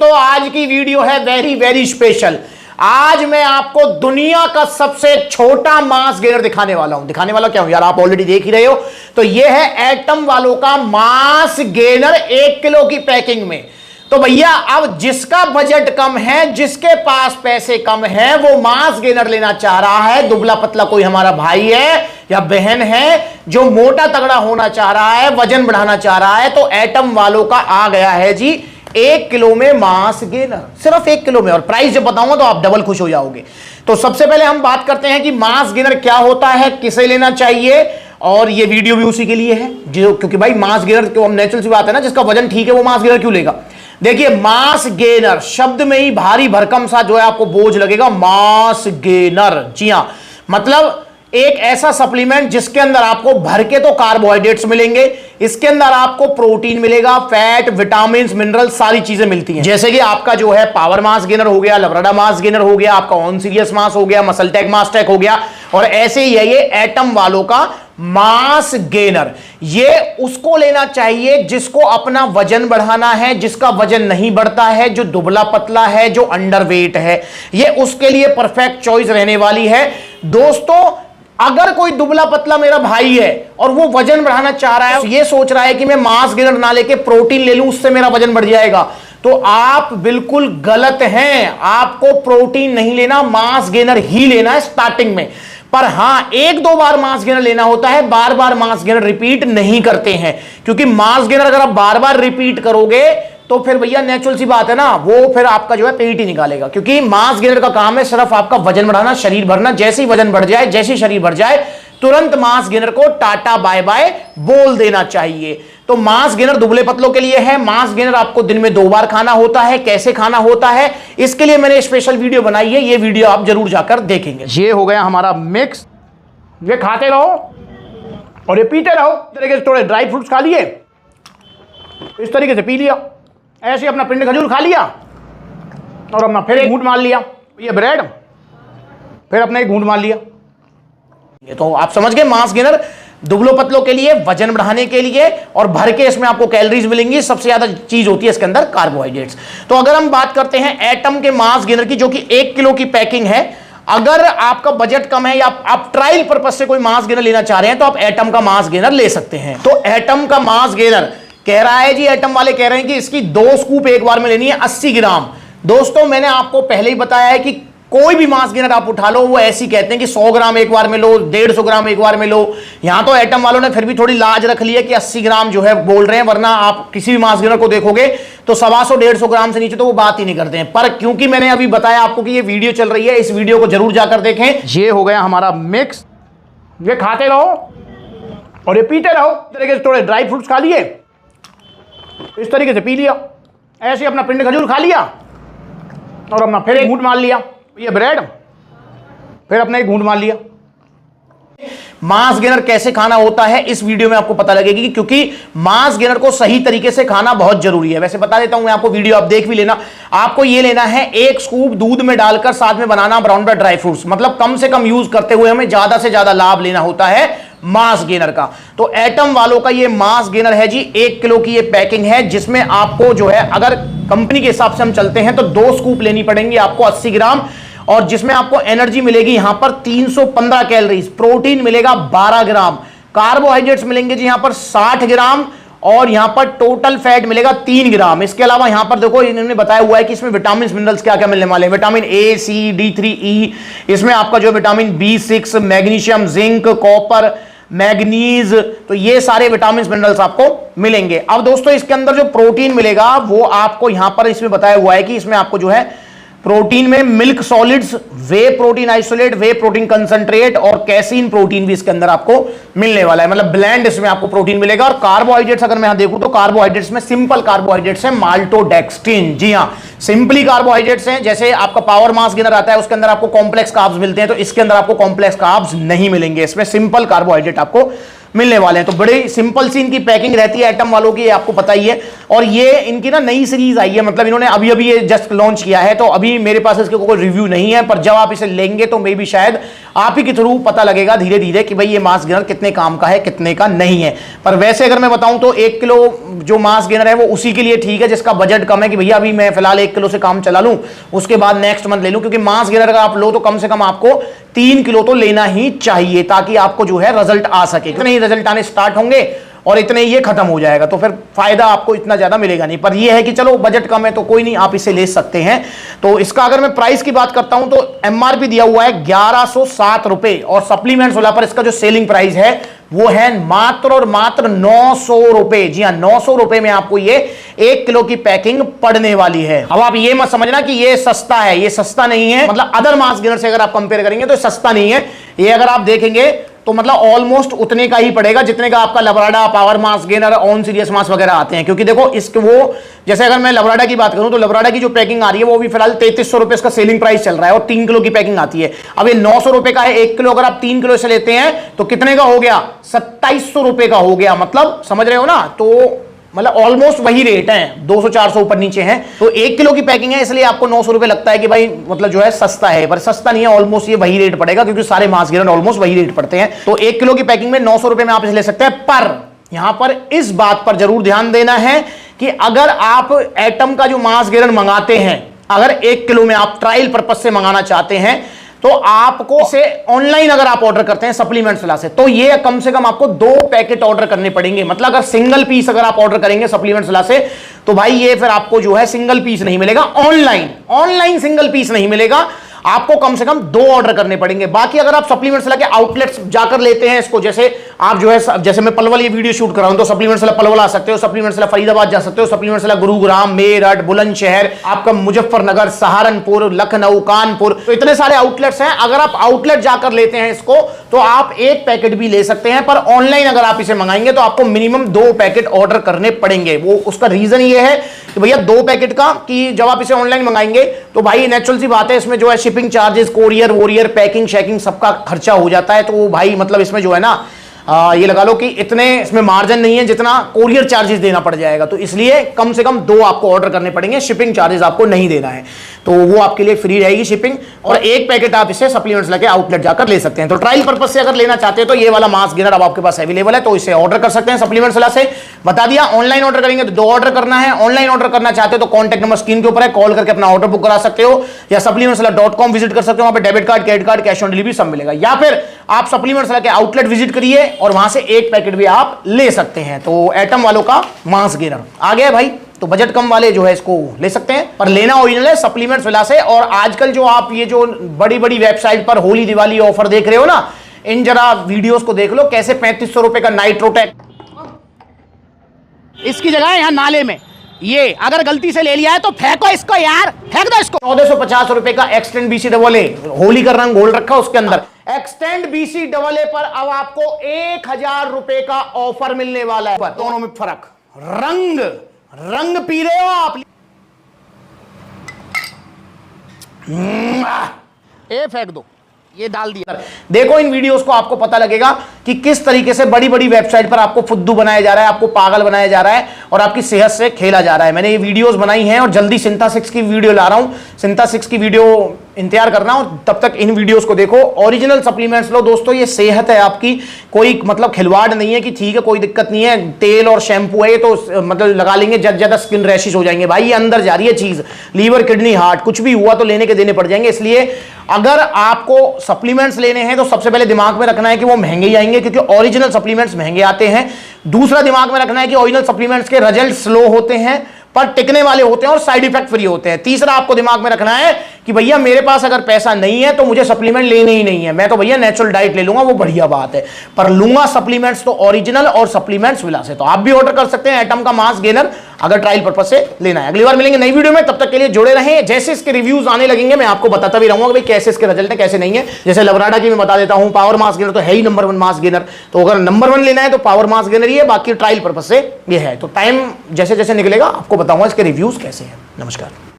दोस्तों आज की वीडियो है वेरी वेरी स्पेशल। आज मैं आपको दुनिया का सबसे छोटा मास गेनर दिखाने वाला हूं। दिखाने वाला क्या हूं यार, आप ऑलरेडी देख ही रहे हो। तो यह है एटम वालों का मास गेनर 1 किलो की पैकिंग में। तो भैया अब जिसका बजट कम है, जिसके पास पैसे कम है, वो मास गेनर लेना चाह रहा है। दुबला पतला कोई हमारा भाई है या बहन है जो मोटा तगड़ा होना चाह रहा है, वजन बढ़ाना चाह रहा है, तो एटम वालों का आ गया है जी 1 किलो में मास गेनर, सिर्फ 1 किलो में। और प्राइस जब बताऊंगा तो आप डबल खुश हो जाओगे। तो सबसे पहले हम बात करते हैं कि मास गेनर क्या होता है, किसे लेना चाहिए, और ये वीडियो भी उसी के लिए है जो, क्योंकि भाई मास गेनर को हम नेचुरल सी बात है ना, जिसका वजन ठीक है वो मास गेनर क्यों लेगा। देखिए मास गेनर शब्द में ही भारी भरकम सा जो है आपको बोझ लगेगा। मास गेनर, जी हां, मतलब एक ऐसा सप्लीमेंट जिसके अंदर आपको भर के तो कार्बोहाइड्रेट्स मिलेंगे, इसके अंदर आपको प्रोटीन मिलेगा, फैट, विटामिन, मिनरल, सारी चीजें मिलती हैं। जैसे कि आपका जो है पावर मास गेनर हो गया, लवराडा मास गेनर हो गया, आपका ऑन सीरियस मास हो गया, मसल टेक मास टेक हो गया, और ऐसे ही है ये एटम वालों का मास गेनर। ये उसको लेना चाहिए जिसको अपना वजन बढ़ाना है, जिसका वजन नहीं बढ़ता है, जो दुबला पतला है, जो अंडरवेट है, ये उसके लिए परफेक्ट चॉइस रहने वाली है। दोस्तों अगर कोई दुबला पतला मेरा भाई है और वो वजन बढ़ाना चाह रहा है, ये सोच रहा है कि मैं मास गेनर ना लेके प्रोटीन ले लूं उससे मेरा वजन बढ़ जाएगा, तो आप बिल्कुल गलत हैं। आपको प्रोटीन नहीं लेना, मास गेनर ही लेना है स्टार्टिंग में। पर हां, 1-2 बार मास गेनर लेना होता है, बार बार मास गेनर रिपीट नहीं करते हैं, क्योंकि मास गेनर अगर आप बार बार रिपीट करोगे तो फिर भैया नेचुरल सी बात है ना, वो फिर आपका जो है पेट ही निकालेगा। क्योंकि मास गेनर का काम है सिर्फ आपका वजन बढ़ाना, शरीर भरना। जैसे ही वजन बढ़ जाए, जैसे ही शरीर बढ़ जाए, तुरंत मास गेनर को टाटा बाय बाय बोल देना चाहिए। तो मास गेनर दुबले पतलों के लिए है। मास गेनर आपको दिन में 2 बार खाना होता है। कैसे खाना होता है इसके लिए मैंने स्पेशल वीडियो बनाई है, ये वीडियो आप जरूर जाकर देखेंगे। ये हो गया हमारा मिक्स, ये खाते रहो और ये पीते रहो। इस तरीके से थोड़े ड्राई फ्रूट्स खा लिए, इस तरीके से पी लिया, ऐसे अपना पिंड खजूर खा लिया और अपना फिर एक घूंट मार लिया, ये ब्रेड, फिर अपना एक घूंट मार लिया। ये तो आप समझ गए मास गेनर दुबलों पतलों के लिए, वजन बढ़ाने के लिए, और भर के इसमें आपको कैलोरीज मिलेंगी। सबसे ज्यादा चीज होती है इसके अंदर कार्बोहाइड्रेट्स। तो अगर हम बात करते हैं एटम के मास गेनर की, जो कि 1 किलो की पैकिंग है, अगर आपका बजट कम है या आप ट्रायल पर्पज से कोई मास गेनर लेना चाह रहे हैं तो आप एटम का मास गेनर ले सकते हैं। तो एटम का मास गेनर कह रहा है जी, एटम वाले कह रहे हैं कि इसकी 2 स्कूप एक बार में लेनी है, 80 ग्राम। दोस्तों मैंने आपको पहले ही बताया है कि कोई भी मास गेनर आप उठा लो, वो ऐसी कहते हैं कि 100 ग्राम एक बार में लो, 150 ग्राम एक बार में लो। यहां तो एटम वालों ने फिर भी थोड़ी लाज रख ली है कि 80 ग्राम जो है बोल रहे हैं, वरना आप किसी भी मास गेनर को देखोगे तो 125-150 ग्राम से नीचे तो वो बात ही नहीं करते हैं। पर क्योंकि मैंने अभी बताया आपको कि ये वीडियो चल रही है, इस वीडियो को जरूर जाकर देखें। ये हो गया हमारा मिक्स, ये खाते रहो और ये पीते रहो। इस तरीके से थोड़े ड्राई फ्रूट्स खा लिए, इस तरीके से पी लिया, ऐसे अपना पिंड खजूर खा लिया और अपना फिर एक घूंट मार लिया, ये ब्रेड, फिर अपना एक घूंट मार लिया। मास गेनर कैसे खाना होता है इस वीडियो में आपको पता लगेगी, क्योंकि मास गेनर को सही तरीके से खाना बहुत जरूरी है। वैसे बता देता हूं मैं आपको, वीडियो आप देख भी लेना। आपको ये लेना है 1 स्कूप दूध में डालकर, साथ में बनाना ब्राउन ब्रेड ड्राई फ्रूट्स, मतलब कम से कम यूज करते हुए हमें ज्यादा से ज्यादा लाभ लेना होता है मास गेनर का। तो एटम वालों का ये मास गेनर है जी, 1 किलो की ये पैकिंग है, जिसमें आपको जो है, अगर कंपनी के हिसाब से हम चलते हैं तो 2 स्कूप लेनी पड़ेंगी आपको 80 ग्राम, और जिसमें आपको एनर्जी मिलेगी यहां पर 315 कैलोरीज, प्रोटीन मिलेगा 12 ग्राम, कार्बोहाइड्रेट्स मिलेंगे जी यहां पर 60 ग्राम, और यहां पर टोटल फैट मिलेगा 3 ग्राम। इसके अलावा यहां पर देखो इन्होंने बताया हुआ है कि इसमें विटामिन मिनरल्स क्या क्या मिलने वाले हैं। Vitamin A, C, D3, E, इसमें आपका जो vitamin B6, magnesium, zinc, copper, manganese, तो ये सारे विटामिन मिनरल्स आपको मिलेंगे। अब दोस्तों इसके अंदर जो प्रोटीन मिलेगा वो आपको यहां पर इसमें बताया हुआ है कि इसमें आपको जो है प्रोटीन में मिल्क सॉलिड्स, वे प्रोटीन आइसोलेट, वे प्रोटीन कंसंट्रेट और कैसीन प्रोटीन भी इसके अंदर आपको मिलने वाला है, मतलब ब्लेंड इसमें आपको प्रोटीन मिलेगा। और कार्बोहाइड्रेट्स अगर मैं यहां देखूं तो कार्बोहाइड्रेट्स में सिंपल कार्बोहाइड्रेट्स है, माल्टोडेक्स्ट्रिन, जी हां, सिंपली कार्बोहाइड्रेट्स हैं। जैसे आपका पावर मास गेनर आता है उसके अंदर आपको कॉम्प्लेक्स कार्ब्स मिलते हैं, तो इसके अंदर आपको कॉम्प्लेक्स कार्ब्स नहीं मिलेंगे, इसमें सिंपल कार्बोहाइड्रेट आपको मिलने वाले हैं। तो बड़ी सिंपल सी इनकी पैकिंग रहती है एटम वालों की, ये आपको पता ही है। और ये इनकी ना नई सीरीज आई है, मतलब इन्होंने अभी अभी ये जस्ट लॉन्च किया है, तो अभी मेरे पास इसके कोई रिव्यू नहीं है, पर जब आप इसे लेंगे तो मे भी शायद आप ही के थ्रू पता लगेगा धीरे धीरे कि भाई ये मास गेनर कितने काम का है कितने का नहीं है। पर वैसे अगर मैं बताऊं तो 1 किलो जो मास गेनर है वो उसी के लिए ठीक है जिसका बजट कम है कि भैया अभी मैं फिलहाल 1 किलो से काम चला लूं, उसके बाद नेक्स्ट मंथ ले लूं। क्योंकि मास गेनर अगर आप लो तो कम से कम आपको 3 किलो तो लेना ही चाहिए ताकि आपको जो है रिजल्ट आ सके। इतने ही रिजल्ट आने स्टार्ट होंगे और इतने ये खत्म हो जाएगा, तो फिर फायदा आपको इतना ज्यादा मिलेगा नहीं। पर ये है कि चलो बजट कम है तो कोई नहीं, आप इसे ले सकते हैं। तो इसका अगर मैं प्राइस की बात करता हूं तो एमआरपी दिया हुआ है 1107 रुपए और सप्लीमेंट्स वाला पर इसका जो सेलिंग प्राइस है वो है मात्र और मात्र 900 रुपए। जी हाँ, 900 रुपए में आपको ये 1 किलो की पैकिंग पड़ने वाली है। अब आप ये मत समझना कि ये सस्ता है, ये सस्ता नहीं है। मतलब अदर मास गेनर से अगर आप कंपेयर करेंगे तो सस्ता नहीं है ये। अगर आप देखेंगे तो मतलब ऑलमोस्ट उतने का ही पड़ेगा जितने का आपका Labrada, power mass gainer, on serious mass वगैरह आते हैं। क्योंकि देखो इसके वो जैसे अगर मैं लबराडा की बात करूं तो लबराडा की जो पैकिंग आ रही है वो भी फिलहाल 3300 रुपए इसका सेलिंग प्राइस चल रहा है और 3 किलो की पैकिंग आती है। अब ये 900 रुपए का है 1 किलो, अगर आप 3 किलो से लेते हैं तो कितने का हो गया? 2700 रुपए का हो गया। मतलब समझ रहे हो ना, तो मतलब ऑलमोस्ट वही रेट है, 200-400 ऊपर नीचे है। तो 1 किलो की पैकिंग है इसलिए आपको 900 रुपए लगता है कि भाई मतलब जो है सस्ता है, पर सस्ता नहीं है। ऑलमोस्ट ये वही रेट पड़ेगा क्योंकि सारे मास गेनर ऑलमोस्ट वही रेट पड़ते हैं। तो 1 किलो की पैकिंग में 900 रुपए में आप इसे ले सकते हैं। पर यहां पर इस बात पर जरूर ध्यान देना है कि अगर आप एटम का जो मास गेनर मंगाते हैं, अगर 1 किलो में आप ट्रायल पर्पज से मंगाना चाहते हैं तो आपको इसे ऑनलाइन अगर आप ऑर्डर करते हैं सप्लीमेंट्स वाला से, तो ये कम से कम आपको 2 पैकेट ऑर्डर करने पड़ेंगे। मतलब अगर सिंगल पीस अगर आप ऑर्डर करेंगे सप्लीमेंट्स वाला से तो भाई ये फिर आपको जो है सिंगल पीस नहीं मिलेगा। ऑनलाइन सिंगल पीस नहीं मिलेगा, आपको कम से कम 2 ऑर्डर करने पड़ेंगे। बाकी अगर आप सप्लीमेंट्स वाला के आउटलेट्स जाकर लेते हैं इसको, जैसे आप जो है जैसे मैं पलवल ये वीडियो शूट कर रहा हूं तो सप्लीमेंट्स वाला पलवल आ सकते हो, सप्लीमेंट्स वाला फरीदाबाद जा सकते हो, सप्लीमेंट्स वाला गुरुग्राम, मेरठ, बुलंदशहर, आपका मुजफ्फरनगर, सहारनपुर, लखनऊ, कानपुर, तो इतने सारे आउटलेट्स हैं। अगर आप आउटलेट जाकर लेते हैं इसको तो आप 1 पैकेट भी ले सकते हैं। पर ऑनलाइन अगर आप इसे मंगाएंगे तो आपको मिनिमम 2 पैकेट ऑर्डर करने पड़ेंगे। वो उसका रीजन ये है कि भैया 2 पैकेट का, कि जब आप इसे ऑनलाइन मंगाएंगे तो भाई नेचुरल सी बात है इसमें जो है शिपिंग चार्जेस, कोरियर वोरियर, पैकिंग शैकिंग सबका खर्चा हो जाता है। तो भाई मतलब इसमें जो है ना ये लगा लो कि इतने इसमें मार्जिन नहीं है जितना कोरियर चार्जेस देना पड़ जाएगा। तो इसलिए कम से कम 2 आपको ऑर्डर करने पड़ेंगे, शिपिंग चार्जेस आपको नहीं देना है, तो वो आपके लिए फ्री रहेगी शिपिंग। और 1 पैकेट आप इसे सप्लीमेंट्स लेके आउटलेट जाकर ले सकते हैं। तो ट्रायल पर्पज से अगर लेना चाहते हैं तो ये वाला मास गेनर अब आपके पास अवेलेबल है, तो इसे ऑर्डर कर सकते हैं सप्लीमेंट्स वाला से। बता दिया, ऑनलाइन ऑर्डर करेंगे तो 2 ऑर्डर करना है। ऑनलाइन ऑर्डर करना चाहते हो तो कॉन्टैक्ट नंबर स्क्रीन के ऊपर है, कॉल करके अपना ऑर्डर बुक करा सकते हो, या supplementswala.com विजिट कर सकते हो, वहां पे debit card, credit card, cash on delivery सब मिलेगा। या फिर आप सप्लीमेंट्स वाला के आउटलेट विजिट करिए और वहां से 1 पैकेट भी आप ले सकते हैं। तो एटम वालों का मास गेनर आ गया भाई। तो बजट कम वाले जो है इसको ले सकते हैं, पर लेना ओरिजिनल है सप्लीमेंट्स वाला से। और आजकल जो आप ये जो बड़ी बड़ी वेबसाइट पर होली दिवाली ऑफर देख रहे हो ना, इन जरा वीडियोस को देख लो कैसे 3500 रुपए का नाइट्रोटेक, इसकी जगह यहां नाले में ये अगर गलती से ले लिया है तो फेंको इसको यार, फेंक दो इसको। 1450 रुपए का extend BC double A, Holi का रंग घोल रखा उसके अंदर। एक्सटेंड बीसी डबल ए पर अब आपको 1000 रुपए का ऑफर मिलने वाला है। दोनों में फर्क, रंग पी रहे हो आप, ये फेंक दो, ये डाल दिया। देखो इन वीडियोस को आपको पता लगेगा कि किस तरीके से बड़ी बड़ी वेबसाइट पर आपको फुद्दू बनाया जा रहा है, आपको पागल बनाया जा रहा है और आपकी सेहत से खेला जा रहा है। मैंने ये वीडियोस बनाई हैं और जल्दी सिंथा 6 की वीडियो ला रहा हूं। सिंथा 6 की वीडियो इंतजार करना और तब तक इन वीडियोस को देखो। ओरिजिनल सप्लीमेंट्स लो दोस्तों, ये सेहत है आपकी, कोई मतलब खिलवाड़ नहीं है कि ठीक है कोई दिक्कत नहीं है, तेल और शैम्पू है तो मतलब लगा लेंगे ज्यादा स्किन रैशेस हो जाएंगे। भाई ये अंदर जा रही है चीज, लीवर, किडनी, हार्ट, कुछ भी हुआ तो लेने के देने पड़ जाएंगे। इसलिए अगर आपको सप्लीमेंट्स लेने हैं तो सबसे पहले दिमाग में रखना है कि वो महंगे ही आएंगे क्योंकि ओरिजिनल सप्लीमेंट्स महंगे आते हैं। दूसरा दिमाग में रखना है कि ओरिजिनल सप्लीमेंट्स के रिजल्ट स्लो होते हैं पर टिकने वाले होते हैं और साइड इफेक्ट फ्री होते हैं। तीसरा आपको दिमाग में रखना है कि भैया मेरे पास अगर पैसा नहीं है तो मुझे सप्लीमेंट लेने ही नहीं है, मैं तो भैया नेचुरल डाइट ले लूंगा, वो बढ़िया बात है, पर लूंगा सप्लीमेंट्स तो ओरिजिनल और सप्लीमेंट्स विला से। तो आप भी ऑर्डर कर सकते हैं एटम का मास गेनर अगर ट्रायल पर्पज से लेना है। अगली बार मिलेंगे नई वीडियो में, तब तक के लिए जुड़े रहें। जैसे इसके रिव्यूज आने लगेंगे मैं आपको बताता भी रहूंगा कि भाई कैसे इसके रिजल्ट है कैसे नहीं है। जैसे लवराडा की मैं बता देता हूं, पावर मास गेनर तो है ही नंबर 1 मास गेनर, तो अगर नंबर 1 लेना है तो पावर मास गेनर ही है, बाकी ट्रायल पर्पज से ये है। तो टाइम जैसे जैसे निकलेगा आपको बताऊंगा इसके रिव्यूज कैसे हैं। नमस्कार।